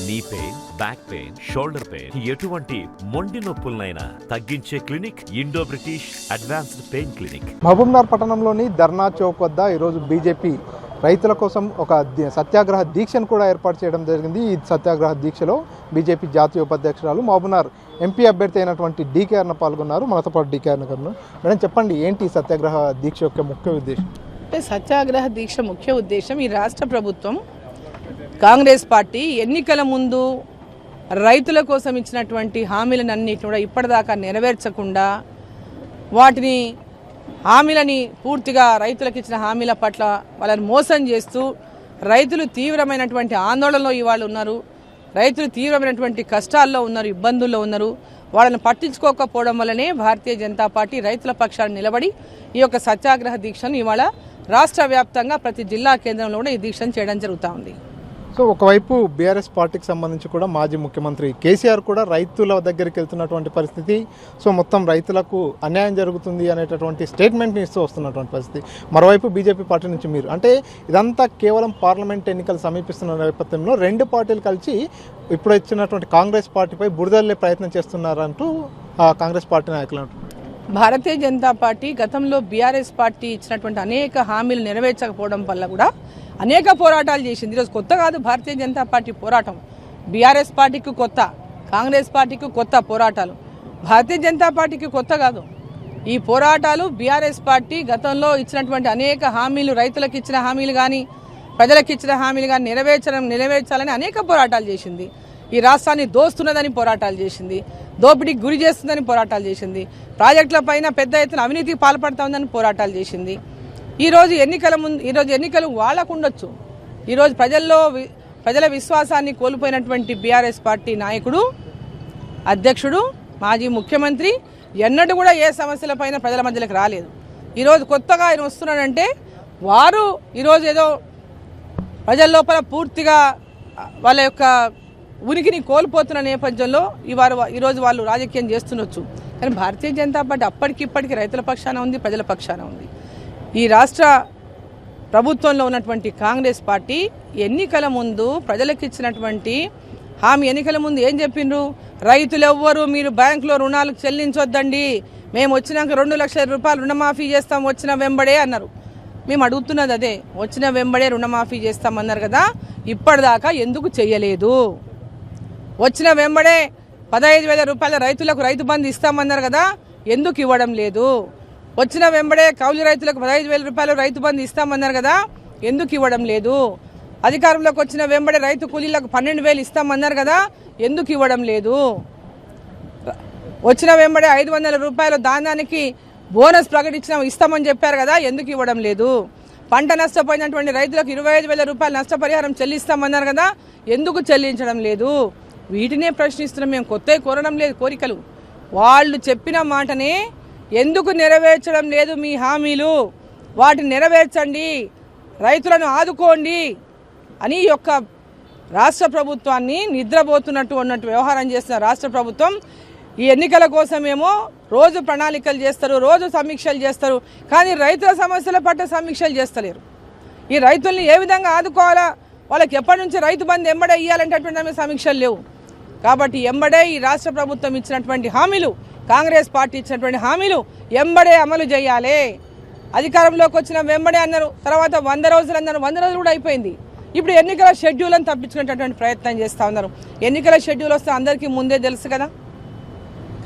Knee pain, back pain, shoulder pain, ఎటువంటి మొండి నొప్పులనైనా తగ్గించే clinic Indo British advanced pain clinic. Mahabubnagar పట్టణంలోని ధర్నా చౌక్ వద్ద ఈరోజు బీజేపీ రైతుల కోసం ఒక సత్యాగ్రహ దీక్షను కూడా ఏర్పాటు చేయడం జరిగింది. ఈ సత్యాగ్రహ దీక్షలో బీజేపీ జాతీయ ఉపాధ్యక్షురాలు మహబూబ్నగర్ ఎంపీ అభ్యర్థి అయినటువంటి డీకే అరుణ పాల్గొన్నారు. మనతో పాటు డీకే అరుణ గారు. మేడం చెప్పండి, ఏంటి సత్యాగ్రహ దీక్ష యొక్క ముఖ్య ఉద్దేశం? సత్యాగ్రహ దీక్ష ముఖ్య ఉద్దేశం, ఈ రాష్ట్ర ప్రభుత్వం కాంగ్రెస్ పార్టీ ఎన్నికల ముందు రైతుల కోసం ఇచ్చినటువంటి హామీలన్నింటినీ కూడా ఇప్పటిదాకా నెరవేర్చకుండా వాటిని హామీలని పూర్తిగా రైతులకు ఇచ్చిన హామీల పట్ల వాళ్ళని మోసం చేస్తూ రైతులు తీవ్రమైనటువంటి ఆందోళనలో ఇవాళ ఉన్నారు. రైతులు తీవ్రమైనటువంటి కష్టాల్లో ఉన్నారు, ఇబ్బందుల్లో ఉన్నారు. వాళ్ళని పట్టించుకోకపోవడం వల్లనే భారతీయ జనతా పార్టీ రైతుల పక్షాన నిలబడి ఈ యొక్క సత్యాగ్రహ దీక్షను ఇవాళ రాష్ట్ర వ్యాప్తంగా ప్రతి జిల్లా కేంద్రంలో కూడా ఈ దీక్షను చేయడం జరుగుతూ ఉంది. సో ఒకవైపు బీఆర్ఎస్ పార్టీకి సంబంధించి కూడా మాజీ ముఖ్యమంత్రి కేసీఆర్ కూడా రైతుల దగ్గరికి వెళ్తున్నటువంటి పరిస్థితి, సో మొత్తం రైతులకు అన్యాయం జరుగుతుంది అనేటటువంటి స్టేట్మెంట్ని ఇస్తూ వస్తున్నటువంటి పరిస్థితి. మరోవైపు బీజేపీ పార్టీ నుంచి మీరు అంటే ఇదంతా కేవలం పార్లమెంట్ ఎన్నికలు సమీపిస్తున్న నేపథ్యంలో రెండు పార్టీలు కలిసి ఇప్పుడు ఇచ్చినటువంటి కాంగ్రెస్ పార్టీపై బురదల్లే ప్రయత్నం చేస్తున్నారంటూ కాంగ్రెస్ పార్టీ నాయకులు అంటున్నారు. భారతీయ జనతా పార్టీ గతంలో బీఆర్ఎస్ పార్టీ ఇచ్చినటువంటి అనేక హామీలు నెరవేర్చకపోవడం వల్ల కూడా అనేక పోరాటాలు చేసింది. ఈరోజు కొత్త కాదు భారతీయ జనతా పార్టీ పోరాటం. బీఆర్ఎస్ పార్టీకి కొత్త, కాంగ్రెస్ పార్టీకి కొత్త పోరాటాలు. భారతీయ జనతా పార్టీకి కొత్త కాదు ఈ పోరాటాలు. బీఆర్ఎస్ పార్టీ గతంలో ఇచ్చినటువంటి అనేక హామీలు, రైతులకు ఇచ్చిన హామీలు కానీ ప్రజలకు ఇచ్చిన హామీలు కానీ నెరవేర్చాలని అనేక పోరాటాలు చేసింది. ఈ రాష్ట్రాన్ని దోస్తున్నదని పోరాటాలు చేసింది, దోపిడీకి గురి చేస్తుందని పోరాటాలు చేసింది, ప్రాజెక్టుల పైన పెద్ద ఎత్తున అవినీతికి పాల్పడతా ఉందని పోరాటాలు చేసింది. ఈరోజు ఎన్నికలు వాళ్ళకు ఉండొచ్చు. ఈరోజు ప్రజల విశ్వాసాన్ని కోల్పోయినటువంటి బీఆర్ఎస్ పార్టీ నాయకుడు, అధ్యక్షుడు, మాజీ ముఖ్యమంత్రి ఎన్నడూ కూడా ఏ సమస్యలపైన ప్రజల మధ్యలోకి రాలేదు. ఈరోజు కొత్తగా ఆయన వస్తున్నాడంటే వారు ఈరోజు ఏదో ప్రజల లోపల పూర్తిగా వాళ్ళ యొక్క ఉనికిని కోల్పోతున్న నేపథ్యంలో ఈరోజు వాళ్ళు రాజకీయం చేస్తుండొచ్చు. కానీ భారతీయ జనతా పార్టీ అప్పటికిప్పటికీ రైతుల పక్షాన ఉంది, ప్రజల పక్షాన ఉంది. ఈ రాష్ట్ర ప్రభుత్వంలో ఉన్నటువంటి కాంగ్రెస్ పార్టీ ఎన్నికల ముందు ప్రజలకు ఇచ్చినటువంటి హామీ, ఎన్నికల ముందు ఏం చెప్పిండ్రు? రైతులు ఎవ్వరు మీరు బ్యాంకులో రుణాలు చెల్లించొద్దండి, మేము వచ్చినాక 2 లక్షల రూపాయలు రుణమాఫీ చేస్తాం వచ్చిన వెంబడే అన్నారు. మేము అడుగుతున్నది అదే, వచ్చిన వెంబడే రుణమాఫీ చేస్తామన్నారు కదా, ఇప్పటిదాకా ఎందుకు చేయలేదు? వచ్చిన వెంబడే 15,000 రూపాయల రైతులకు రైతు బంధు ఇస్తామన్నారు కదా, ఎందుకు ఇవ్వడం లేదు? వచ్చిన వెంబడే కౌలు రైతులకు 15,000 రూపాయలు రైతు బంధు ఇస్తామన్నారు కదా, ఎందుకు ఇవ్వడం లేదు? అధికారంలోకి వచ్చిన వెంబడే రైతు కూలీలకు 12,000 ఇస్తామన్నారు కదా, ఎందుకు ఇవ్వడం లేదు? వచ్చిన వెంబడే 500 రూపాయలు దానానికి బోనస్ ఇస్తామని చెప్పారు కదా, ఎందుకు ఇవ్వడం లేదు? పంట నష్టపోయినటువంటి రైతులకు 25,000 రూపాయలు నష్టపరిహారం చెల్లిస్తామన్నారు కదా, ఎందుకు చెల్లించడం లేదు? వీటినే ప్రశ్నిస్తున్నాం మేము. కొత్త కోరడం లేదు కోరికలు. వాళ్ళు చెప్పిన మాటనే ఎందుకు నెరవేర్చడం లేదు మీ హామీలు? వాటిని నెరవేర్చండి, రైతులను ఆదుకోండి అని యొక్క రాష్ట్ర ప్రభుత్వాన్ని నిద్రపోతున్నట్టు వ్యవహారం చేస్తున్న రాష్ట్ర ప్రభుత్వం ఈ ఎన్నికల కోసమేమో రోజు ప్రణాళికలు చేస్తారు, రోజు సమీక్షలు చేస్తారు, కానీ రైతుల సమస్యల పట్ల సమీక్షలు చేస్తలేరు. ఈ రైతుల్ని ఏ విధంగా ఆదుకోవాలా, వాళ్ళకి ఎప్పటి నుంచి రైతు బంధు ఎంబడే ఇవ్వాలంటే సమీక్షలు లేవు. కాబట్టి ఎంబడే ఈ రాష్ట్ర ప్రభుత్వం ఇచ్చినటువంటి హామీలు, కాంగ్రెస్ పార్టీ ఇచ్చినటువంటి హామీలు ఎంబడే అమలు చేయాలి. అధికారంలోకి వచ్చిన వెంబడే అన్నారు, తర్వాత 100 రోజులు అన్నారు, 100 రోజులు కూడా అయిపోయింది. ఇప్పుడు ఎన్నికల షెడ్యూల్ని తప్పించుకునేటటువంటి ప్రయత్నం చేస్తూ ఉన్నారు. ఎన్నికల షెడ్యూల్ వస్తే అందరికీ ముందే తెలుసు కదా.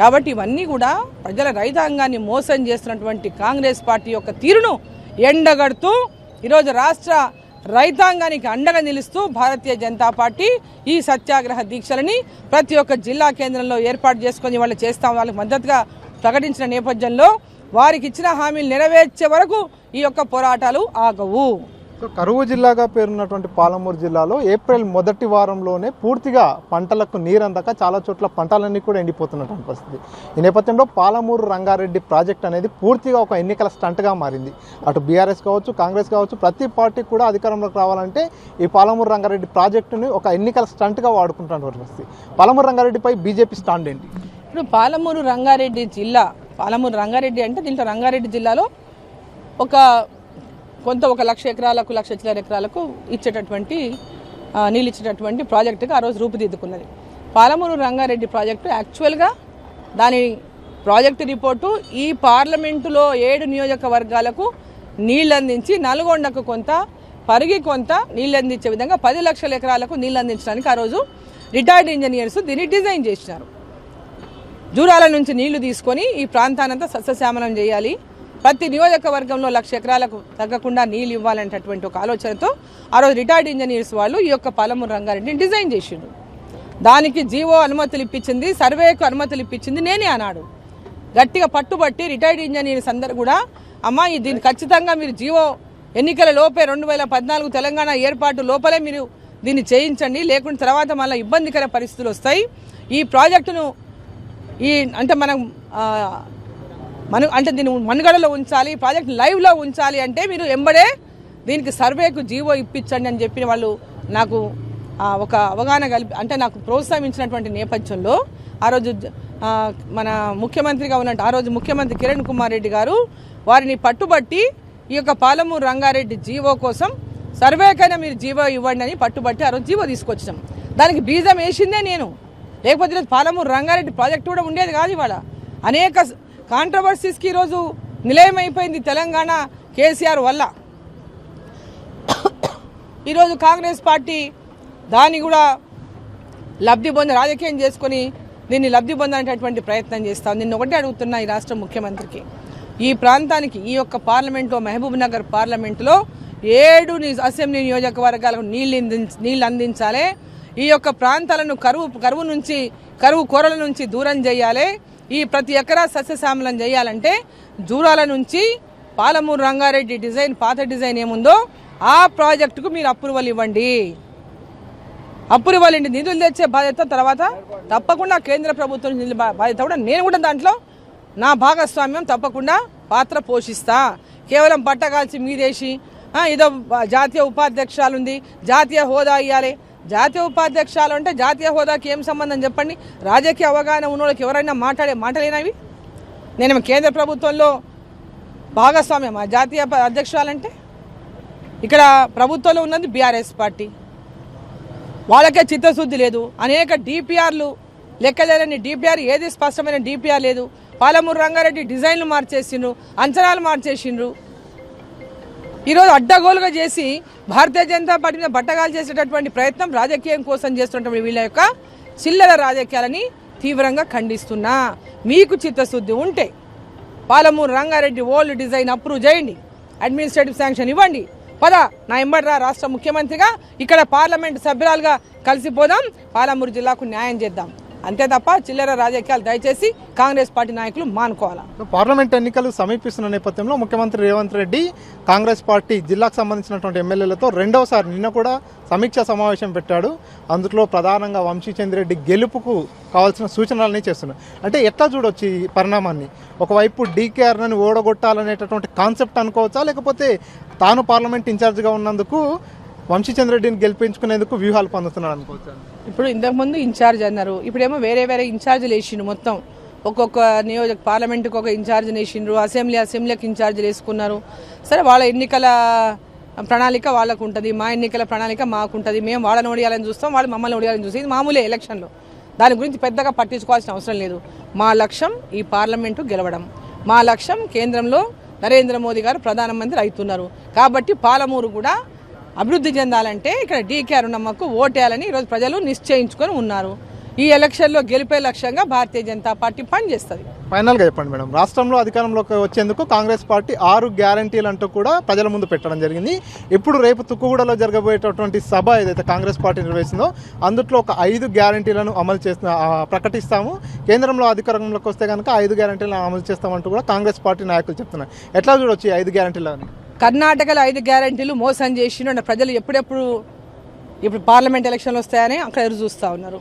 కాబట్టి ఇవన్నీ కూడా ప్రజల రైతాంగాన్ని మోసం చేస్తున్నటువంటి కాంగ్రెస్ పార్టీ యొక్క తీరును ఎండగడుతూ ఈరోజు రాష్ట్ర రైతాంగానికి అండగా నిలుస్తూ భారతీయ జనతా పార్టీ ఈ సత్యాగ్రహ దీక్షలని ప్రతి ఒక్క జిల్లా కేంద్రంలో ఏర్పాటు చేసుకొని వాళ్ళు చేస్తాం, వాళ్ళకి మద్దతుగా ప్రకటించిన నేపథ్యంలో వారికి ఇచ్చిన హామీలు నెరవేర్చే వరకు ఈ యొక్క పోరాటాలు ఆగవు. కరువు జిల్లాగా పేరున్నటువంటి పాలమూరు జిల్లాలో ఏప్రిల్ మొదటి వారంలోనే పూర్తిగా పంటలకు నీరందక చాలా చోట్ల పంటలన్నీ కూడా ఎండిపోతున్నటువంటి పరిస్థితి. ఈ నేపథ్యంలో పాలమూరు రంగారెడ్డి ప్రాజెక్ట్ అనేది పూర్తిగా ఒక ఎన్నికల స్టంట్గా మారింది. అటు బీఆర్ఎస్ కావచ్చు, కాంగ్రెస్ కావచ్చు, ప్రతి పార్టీ కూడా అధికారంలోకి రావాలంటే ఈ పాలమూరు రంగారెడ్డి ప్రాజెక్టుని ఒక ఎన్నికల స్టంట్గా వాడుకుంటున్నటువంటి పరిస్థితి. పాలమూరు రంగారెడ్డిపై బీజేపీ స్టాండ్ ఏంటి? ఇప్పుడు పాలమూరు రంగారెడ్డి జిల్లా, పాలమూరు రంగారెడ్డి అంటే దీంట్లో రంగారెడ్డి జిల్లాలో కొంత 1,00,000 ఎకరాలకు 1,00,000 చిల్లర ఎకరాలకు ఇచ్చేటటువంటి నీళ్ళు ఇచ్చేటటువంటి ప్రాజెక్టుగా ఆ రోజు రూపుదిద్దుకున్నది. పాలమూరు రంగారెడ్డి ప్రాజెక్టు యాక్చువల్గా దాని ప్రాజెక్టు రిపోర్టు ఈ పార్లమెంటులో 7 నియోజకవర్గాలకు నీళ్ళు అందించి నల్గొండకు కొంత, పరిగి కొంత నీళ్ళు అందించే విధంగా 10 లక్షల ఎకరాలకు నీళ్ళు అందించడానికి ఆ రోజు రిటైర్డ్ ఇంజనీర్స్ దీన్ని డిజైన్ చేసినారు. జూరాల నుంచి నీళ్లు తీసుకొని ఈ ప్రాంతానంతా సస్యశ్యామలం చేయాలి, ప్రతి నియోజకవర్గంలో 1,00,000 ఎకరాలకు తగ్గకుండా నీళ్ళు ఇవ్వాలనేటటువంటి ఒక ఆలోచనతో ఆ రోజు రిటైర్డ్ ఇంజనీర్స్ వాళ్ళు ఈ యొక్క పాలమూరు రంగారెడ్డిని డిజైన్ చేసిండ్రు. దానికి జీవో అనుమతులు ఇప్పించింది, సర్వేకు అనుమతులు ఇప్పించింది నేనే అన్నాడు. గట్టిగా పట్టుబట్టి రిటైర్డ్ ఇంజనీర్స్ అందరూ కూడా అమ్మా దీన్ని ఖచ్చితంగా మీరు జీవో ఎన్నికల లోపే 2014 తెలంగాణ ఏర్పాటు లోపలే మీరు దీన్ని చేయించండి, లేకుంటే తర్వాత మళ్ళీ ఇబ్బందికర పరిస్థితులు వస్తాయి. ఈ ప్రాజెక్టును అంటే అంటే దీన్ని మనుగడలో ఉంచాలి, ప్రాజెక్ట్ లైవ్లో ఉంచాలి అంటే మీరు ఎంబడే దీనికి సర్వేకు జీవో ఇప్పించండి అని చెప్పిన వాళ్ళు నాకు ఒక అవగాహన అంటే నాకు ప్రోత్సహించినటువంటి నేపథ్యంలో ఆ రోజు మన ముఖ్యమంత్రిగా ఉన్నట్టు ఆ రోజు ముఖ్యమంత్రి కిరణ్ కుమార్ రెడ్డి గారు వారిని పట్టుబట్టి ఈ యొక్క పాలమూరు రంగారెడ్డి జీవో కోసం సర్వేకైనా మీరు జీవో ఇవ్వండి అని పట్టుబట్టి ఆ రోజు జీవో తీసుకొచ్చాం. దానికి బీజం వేసిందే నేను, లేకపోతే పాలమూరు రంగారెడ్డి ప్రాజెక్టు కూడా ఉండేది కాదు. ఇవాళ అనేక కాంట్రవర్సీస్కి ఈరోజు నిలయమైపోయింది తెలంగాణ కేసీఆర్ వల్ల. ఈరోజు కాంగ్రెస్ పార్టీ దాన్ని కూడా లబ్ధి రాజకీయం చేసుకొని దీన్ని లబ్ధి పొందనేటటువంటి ప్రయత్నం చేస్తాం. నిన్న ఒకటే అడుగుతున్నా ఈ రాష్ట్ర ముఖ్యమంత్రికి, ఈ ప్రాంతానికి ఈ యొక్క పార్లమెంట్లో మహబూబ్ నగర్ పార్లమెంటులో 7 అసెంబ్లీ నియోజకవర్గాలకు నీళ్ళు అందించాలి, ఈ యొక్క ప్రాంతాలను కరువు కోరల నుంచి దూరం చేయాలి, ఈ ప్రతి ఎకరా సస్యశ్యామలం చేయాలంటే జూరాల నుంచి పాలమూరు రంగారెడ్డి డిజైన్ పాత డిజైన్ ఏముందో ఆ ప్రాజెక్టుకు మీరు అప్రూవల్ ఇవ్వండి. నిధులు తెచ్చే బాధ్యత తర్వాత తప్పకుండా కేంద్ర ప్రభుత్వం బాధ్యత కూడా నేను కూడా దాంట్లో నా భాగస్వామ్యం తప్పకుండా పాత్ర పోషిస్తా. కేవలం పట్టగాల్చి మీదేసి ఏదో జాతీయ ఉపాధ్యక్షాలు ఉంది, జాతీయ హోదా ఇవ్వాలి. జాతీయ ఉపాధ్యక్షాలు అంటే జాతీయ హోదాకి ఏం సంబంధం చెప్పండి? రాజకీయ అవగాహన ఉన్నోళ్ళకి ఎవరైనా మాటలేనవి? నేను కేంద్ర ప్రభుత్వంలో భాగస్వామ్యం జాతీయ అధ్యక్షురాలంటే ఇక్కడ ప్రభుత్వంలో ఉన్నది బీఆర్ఎస్ పార్టీ, వాళ్ళకే చిత్తశుద్ధి లేదు. అనేక డిపిఆర్లు లెక్కలేని డిపిఆర్ ఏది స్పష్టమైన డిపిఆర్ లేదు. పాలమూరు రంగారెడ్డి డిజైన్లు మార్చేసిండ్రు, అంచనాలు మార్చేసిండ్రు. ఈరోజు అడ్డగోలుగా చేసి భారతీయ జనతా పార్టీ మీద బట్టగాలు చేసేటటువంటి ప్రయత్నం రాజకీయం కోసం చేస్తున్నటువంటి వీళ్ళ యొక్క చిల్లర రాజకీయాలని తీవ్రంగా ఖండిస్తున్నా. మీకు చిత్తశుద్ధి ఉంటే Palamuru Rangareddy old design approve చేయండి, అడ్మినిస్ట్రేటివ్ శాంక్షన్ ఇవ్వండి. నా ఎంబడ్రా రాష్ట్ర ముఖ్యమంత్రిగా ఇక్కడ పార్లమెంట్ సభ్యురాలుగా కలిసిపోదాం, పాలమూరు జిల్లాకు న్యాయం చేద్దాం. అంతే తప్ప చిల్లర రాజకీయాలు దయచేసి కాంగ్రెస్ పార్టీ నాయకులు మానుకోవాలా. పార్లమెంట్ ఎన్నికలు సమీపిస్తున్న నేపథ్యంలో ముఖ్యమంత్రి రేవంత్ రెడ్డి కాంగ్రెస్ పార్టీ జిల్లాకు సంబంధించినటువంటి ఎమ్మెల్యేలతో రెండవసారి నిన్న కూడా సమీక్ష సమావేశం పెట్టాడు. అందులో ప్రధానంగా వంశీచంద్రెడ్డి గెలుపుకు కావాల్సిన సూచనలన్నీ చేస్తున్నారు. అంటే ఎట్లా చూడొచ్చు ఈ పరిణామాన్ని? ఒకవైపు డీకేఆర్ని ఓడగొట్టాలనేటటువంటి కాన్సెప్ట్ అనుకోవచ్చా, లేకపోతే తాను పార్లమెంట్ ఇన్ఛార్జ్గా ఉన్నందుకు వంశీచంద్రెడ్డిని గెలిపించుకునేందుకు వ్యూహాలు పొందుతున్నాడు అనుకోవచ్చు? ఇప్పుడు ఇంతకుముందు ఇన్ఛార్జ్ అన్నారు, ఇప్పుడేమో వేరే ఇన్ఛార్జీలు వేసిండ్రు. మొత్తం ఒక్కొక్క పార్లమెంటుకు ఒక ఇన్ఛార్జ్ వేసిండ్రు, అసెంబ్లీకి ఇన్ఛార్జీలు వేసుకున్నారు. సరే, వాళ్ళ ఎన్నికల ప్రణాళిక వాళ్ళకు ఉంటుంది, మా ఎన్నికల ప్రణాళిక మాకు ఉంటుంది. మేము వాళ్ళని ఓడియాలని చూస్తాం, వాళ్ళు మమ్మల్ని ఓడియాలని చూస్తాం. ఇది మామూలే ఎలక్షన్లో, దాని గురించి పెద్దగా పట్టించుకోవాల్సిన అవసరం లేదు. మా లక్ష్యం ఈ పార్లమెంటు గెలవడం, మా లక్ష్యం కేంద్రంలో నరేంద్ర మోదీ గారు ప్రధానమంత్రి అవుతున్నారు. కాబట్టి పాలమూరు కూడా అభివృద్ధి చెందాలంటే ఇక్కడ డీకేఆర్ నమ్మకు ఓటేయాలని ఈరోజు ప్రజలు నిశ్చయించుకొని ఉన్నారు. ఈ ఎలక్షన్లో గెలిపే లక్ష్యంగా భారతీయ జనతా పార్టీ పనిచేస్తుంది. ఫైనల్గా చెప్పండి మేడం, రాష్ట్రంలో అధికారంలోకి వచ్చేందుకు కాంగ్రెస్ పార్టీ 6 గ్యారంటీలు అంటూ కూడా ప్రజల ముందు పెట్టడం జరిగింది. ఇప్పుడు రేపు తుక్కుగూడలో జరగబోయేటటువంటి సభ ఏదైతే కాంగ్రెస్ పార్టీ నిర్వహిస్తుందో అందులో ఒక 5 గ్యారంటీలను ప్రకటిస్తాము, కేంద్రంలో అధికారంలోకి వస్తే కనుక 5 గ్యారంటీలను అమలు చేస్తామంటూ కూడా కాంగ్రెస్ పార్టీ నాయకులు చెప్తున్నారు. ఎట్లా చూడొచ్చు ఈ 5 గ్యారంటీలని? కర్ణాటకలో 5 గ్యారంటీలు మోసం చేసిన ప్రజలు ఇప్పుడు పార్లమెంట్ ఎలక్షన్లు వస్తాయని అక్కడ ఎదురు చూస్తూ ఉన్నారు.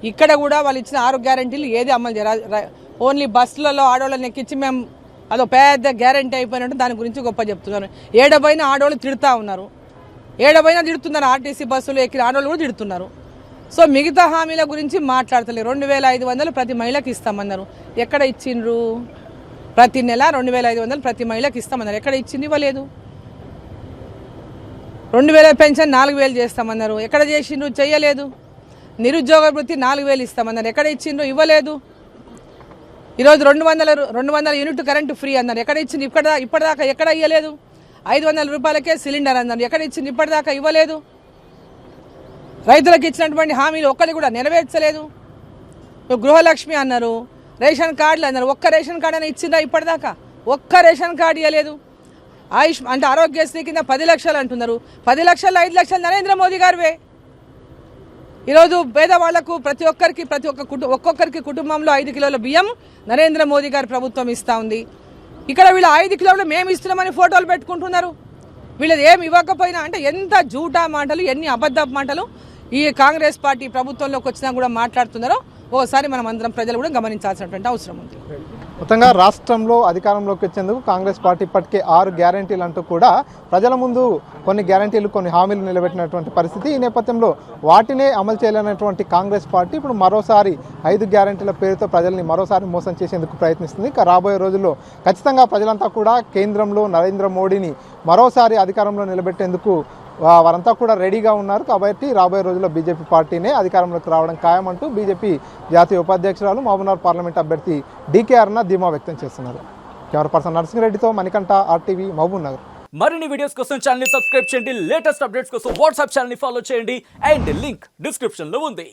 ఇక్కడ కూడా వాళ్ళు ఇచ్చిన 6 గ్యారంటీలు ఏది అమలు చేయరు. ఓన్లీ బస్సులలో ఆడవాళ్ళని ఎక్కించి మేము అదో పెద్ద గ్యారంటీ అయిపోయినట్టు దాని గురించి గొప్ప చెప్తున్నారు. ఏడబైన ఆడవాళ్ళు తిడుతూ ఉన్నారు, తిడుతున్నారు. ఆర్టీసీ బస్సులు ఎక్కిన ఆడవాళ్ళు కూడా తిడుతున్నారు. సో మిగతా హామీల గురించి మాట్లాడతలేరు. 2500 ప్రతి మహిళకి ఇస్తామన్నారు, ఎక్కడ ఇచ్చిండ్రు? ప్రతి నెల 2500 ప్రతి మహిళకి ఇస్తామన్నారు, ఎక్కడ ఇచ్చింది? ఇవ్వలేదు. 2000 పెన్షన్ 4000 చేస్తామన్నారు, ఎక్కడ చేసిండ్రు? చెయ్యలేదు. నిరుద్యోగ వృత్తి 4000 ఇస్తామన్నారు, ఎక్కడ ఇచ్చిండ్రు? ఇవ్వలేదు. ఈరోజు 200 యూనిట్ కరెంటు ఫ్రీ అన్నారు, ఎక్కడ ఇచ్చింది? ఇప్పటిదాకా ఎక్కడ ఇవ్వలేదు. 500 రూపాయలకే సిలిండర్ అన్నారు, ఎక్కడ ఇచ్చింది? ఇప్పటిదాకా ఇవ్వలేదు. రైతులకు ఇచ్చినటువంటి హామీలు ఒక్కటి కూడా నెరవేర్చలేదు. గృహలక్ష్మి అన్నారు, రేషన్ కార్డులు అన్నారు, ఒక్క రేషన్ కార్డు అని ఇచ్చిందా? ఇప్పటిదాకా ఒక్క రేషన్ కార్డు ఇవ్వలేదు. అంటే ఆరోగ్యశ్రీ కింద 10 లక్షలు అంటున్నారు, 10 లక్షలు 5 లక్షలు నరేంద్ర మోదీ గారివే. ఈరోజు పేదవాళ్లకు ఒక్కొక్కరికి కుటుంబంలో 5 కిలోల బియ్యం నరేంద్ర మోదీ గారి ప్రభుత్వం ఇస్తూ ఉంది. ఇక్కడ వీళ్ళు 5 కిలోలు మేము ఇస్తున్నామని ఫోటోలు పెట్టుకుంటున్నారు. వీళ్ళది ఏమి ఇవ్వకపోయినా అంటే ఎంత జూటా మాటలు, ఎన్ని అబద్ధపు మాటలు ఈ కాంగ్రెస్ పార్టీ ప్రభుత్వంలోకి వచ్చినా కూడా మాట్లాడుతున్నారో ఓసారి మనం అందరం ప్రజలు కూడా గమనించాల్సినటువంటి అవసరం ఉంది. మొత్తంగా రాష్ట్రంలో అధికారంలోకి వచ్చేందుకు కాంగ్రెస్ పార్టీ ఇప్పటికే 6 గ్యారంటీలు అంటూ కూడా ప్రజల ముందు కొన్ని గ్యారంటీలు, కొన్ని హామీలు నిలబెట్టినటువంటి పరిస్థితి. ఈ నేపథ్యంలో వాటినే అమలు చేయలేనటువంటి కాంగ్రెస్ పార్టీ ఇప్పుడు మరోసారి 5 గ్యారంటీల పేరుతో ప్రజల్ని మరోసారి మోసం చేసేందుకు ప్రయత్నిస్తుంది. ఇక రాబోయే రోజుల్లో ఖచ్చితంగా ప్రజలంతా కూడా కేంద్రంలో నరేంద్ర మోడీని మరోసారి అధికారంలో నిలబెట్టేందుకు వారంతా కూడా రెడీగా ఉన్నారు. కాబట్టి రాబోయే రోజుల్లో బీజేపీ పార్టీనే అధికారంలోకి రావడం ఖాయమంటూ బీజేపీ జాతీయ ఉపాధ్యక్షురాలు మహబూబ్నగర్ పార్లమెంట్ అభ్యర్థి డీకే అరుణ ధీమా వ్యక్తం చేస్తున్నారు. కెమెరా పర్సన్ నరసింహారెడ్డితో మణికంఠ, RTV, మహబూబ్నగర్. మరిన్ని వీడియోస్ కోసం ఛానల్ ని సబ్స్క్రైబ్ చేయండి. లేటెస్ట్ అప్డేట్స్ కోసం వాట్సాప్ ఛానల్ ని ఫాలో చేయండి. అండ్ లింక్ డిస్క్రిప్షన్ లో ఉంది.